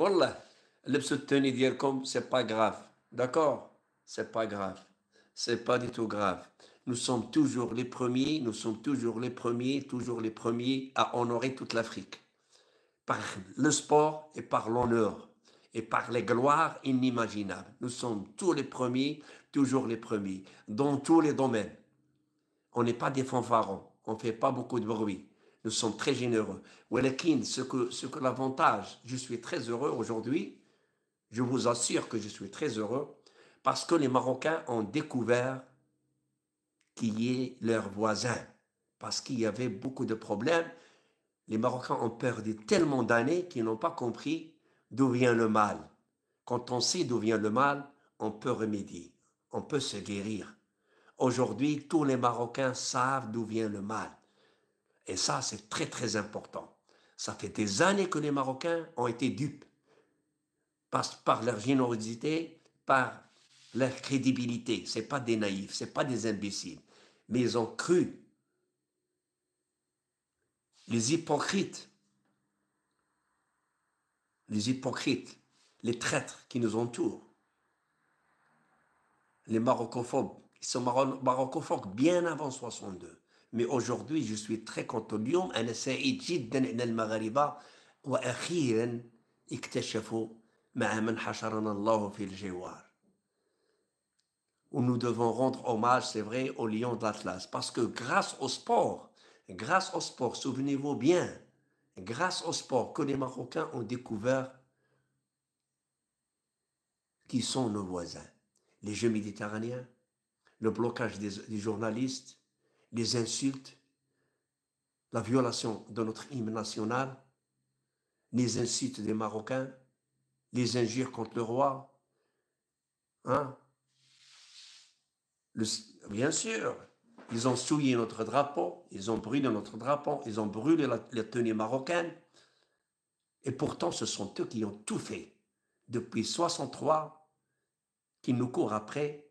Wallah, لبسوا التوني ديالكم, c'est pas grave. D'accord? C'est pas grave. C'est pas du tout grave. Nous sommes toujours les premiers, nous sommes toujours les premiers à honorer toute l'Afrique. Par le sport et par l'honneur et par les gloires inimaginables. Nous sommes tous les premiers, toujours les premiers, dans tous les domaines. On n'est pas des fanfarons, on ne fait pas beaucoup de bruit. Nous sommes très généreux. Walakin, ce que l'avantage, je suis très heureux aujourd'hui, je vous assure que je suis très heureux, parce que les Marocains ont découvert qui est leur voisin. Parce qu'il y avait beaucoup de problèmes. Les Marocains ont perdu tellement d'années qu'ils n'ont pas compris d'où vient le mal. Quand on sait d'où vient le mal, on peut remédier, on peut se guérir. Aujourd'hui, tous les Marocains savent d'où vient le mal. Et ça, c'est très très important. Ça fait des années que les Marocains ont été dupes par leur générosité, par leur crédibilité. Ce pas des naïfs, ce pas des imbéciles. Mais ils ont cru. Les hypocrites, les traîtres qui nous entourent, les marocophobes, ils sont marocophobes bien avant 62. Mais aujourd'hui, je suis très content اليوم أنا سعيد جدا أن المغاربة وأخيرا اكتشفوا مع من حشرنا الله في الجوار. Où nous devons rendre hommage, c'est vrai, aux lions de l'Atlas. Parce que grâce au sport, souvenez-vous bien, grâce au sport que les Marocains ont découvert qui sont nos voisins. Les Jeux méditerranéens, le blocage des journalistes, les insultes, la violation de notre hymne national, les insultes des Marocains, les injures contre le roi. Hein? Bien sûr, ils ont souillé notre drapeau, ils ont brûlé notre drapeau, ils ont brûlé la tenue marocaine. Et pourtant, ce sont eux qui ont tout fait. Depuis 63, qui nous courent après,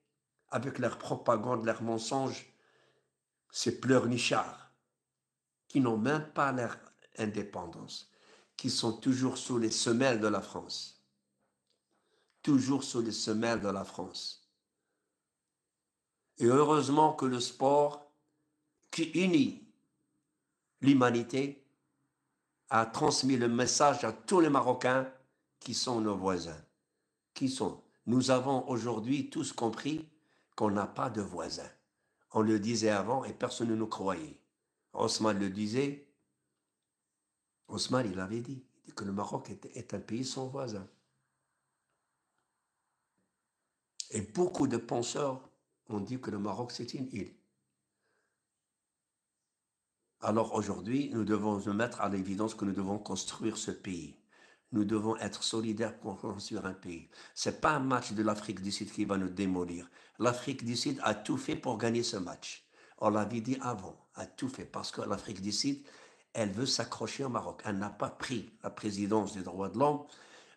avec leur propagande, leurs mensonges, ces pleurnichards, qui n'ont même pas leur indépendance, qui sont toujours sous les semelles de la France. Toujours sous les semelles de la France. Et heureusement que le sport, qui unit l'humanité, a transmis le message à tous les Marocains qui sont nos voisins. Qui sont? Nous avons aujourd'hui tous compris qu'on n'a pas de voisins. On le disait avant et personne ne nous croyait. Osman le disait. Osman, il avait dit que le Maroc est un pays sans voisins. Et beaucoup de penseurs ont dit que le Maroc, c'est une île. Alors aujourd'hui, nous devons nous mettre à l'évidence que nous devons construire ce pays. Nous devons être solidaires pour construire un pays. C'est pas un match de l'Afrique du Sud qui va nous démolir. L'Afrique du Sud a tout fait pour gagner ce match. On l'avait dit avant, a tout fait parce que l'Afrique du Sud, elle veut s'accrocher au Maroc. Elle n'a pas pris la présidence des droits de l'homme,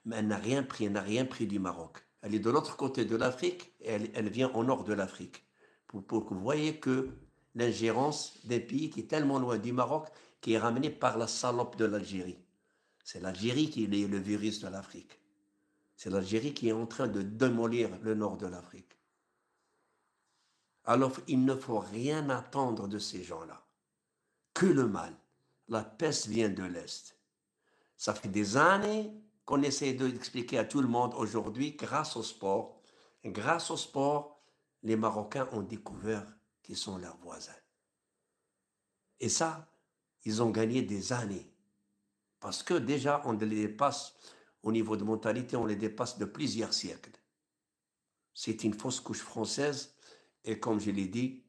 mais elle n'a rien pris du Maroc. Elle est de l'autre côté de l'Afrique et elle vient au nord de l'Afrique. Pour que vous voyez que l'ingérence d'un pays qui est tellement loin du Maroc, qui est ramené par la salope de l'Algérie. C'est l'Algérie qui est le virus de l'Afrique. C'est l'Algérie qui est en train de démolir le nord de l'Afrique. Alors, il ne faut rien attendre de ces gens-là. Que le mal. La peste vient de l'Est. Ça fait des années qu'on essaie d'expliquer à tout le monde aujourd'hui, grâce au sport, les Marocains ont découvert qui sont leurs voisins. Et ça, ils ont gagné des années. Parce que déjà, on les dépasse, au niveau de mentalité, on les dépasse de plusieurs siècles. C'est une fausse couche française, et comme je l'ai dit,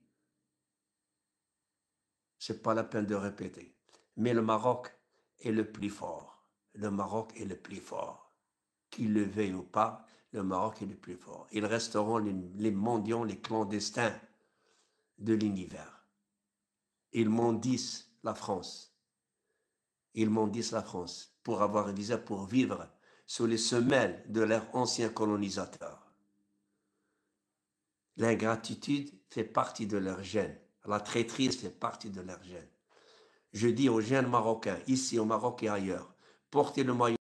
c'est pas la peine de répéter. Mais le Maroc est le plus fort. Le Maroc est le plus fort. Qu'il le veuille ou pas, le Maroc est le plus fort. Ils resteront les mendiants, les clandestins de l'univers. Ils maudissent la France. Ils maudissent la France pour avoir un visa pour vivre sous les semelles de leurs anciens colonisateurs. L'ingratitude fait partie de leur gène. La traîtrise fait partie de leur gène. Je dis aux jeunes Marocains, ici au Maroc et ailleurs, portez le maillot